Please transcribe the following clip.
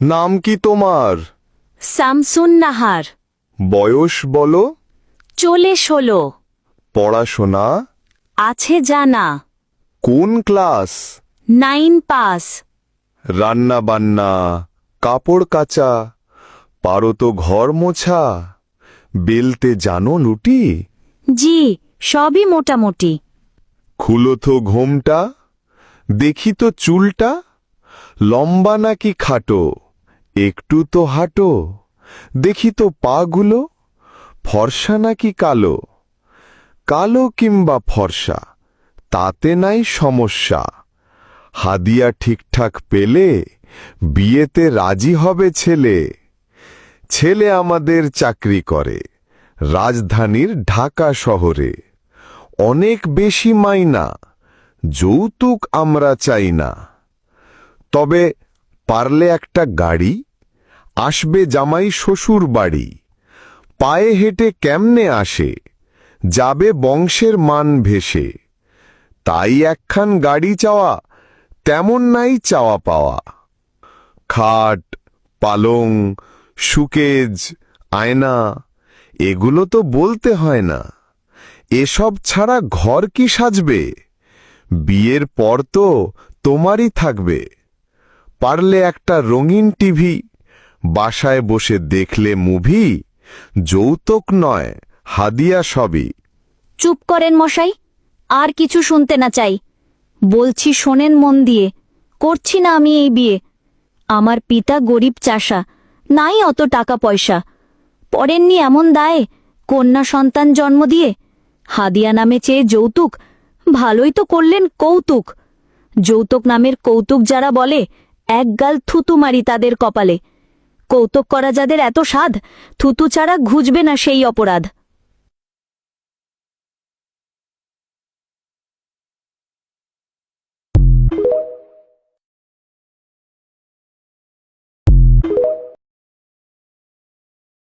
নাম কি তোমার? শামসুন নাহার। বয়স বলো। 16। পড়াশোনা? আছে জানা। কোন ক্লাস? 9 পাস। রান্না বান্না, কাপড় কাচা, পারো তো ঘর মোছা, বেলতে জানো লুটি? জি, সবই মোটামুটি। খুলো তো ঘোমটা, দেখি তো চুলটা, লম্বা নাকি খাটো, একটু তো হাঁটো, দেখি তো পাগুলো, ফর্সা নাকি কালো, কালো কিংবা ফর্সা তাতে নাই সমস্যা, হাদিয়া ঠিকঠাক পেলে বিয়েতে রাজি হবে ছেলে। ছেলে আমাদের চাকরি করে রাজধানীর ঢাকা শহরে, অনেক বেশি মাইনা, যৌতুক আমরা চাই না। তবে পারলে একটা গাড়ি, আসবে জামাই শ্বশুর বাড়ি, পায়ে হেঁটে কেমনে আসে, যাবে বংশের মান ভেসে। তাই একখান গাড়ি চাওয়া, তেমন নাই চাওয়া পাওয়া। খাট, পালং, সুকেজ, আয়না, এগুলো তো বলতে হয় না। এসব ছাড়া ঘর কি সাজবে? বিয়ের পর তো তোমারই থাকবে। পারলে একটা রঙিন টিভি, বাসায় বসে দেখলে মুভি, যৌতুক নয় হাদিয়া সবই। চুপ করেন মশাই, আর কিছু শুনতে না চাই। বলছি শোনেন মন দিয়ে, করছি না আমি এই বিয়ে। আমার পিতা গরিব চাষা, নাই অত টাকা পয়সা। পড়েননি এমন দায়ে কন্যা সন্তান জন্ম দিয়ে। হাদিয়া নামে চেয়ে যৌতুক, ভালোই তো করলেন কৌতুক। যৌতুক নামের কৌতুক যারা বলে, একগাল থুতু মারি তাদের কপালে। কৌতুক করা যাদের এত সাধ, থুতু ছাড়া ঘুচবে না সেই অপরাধ।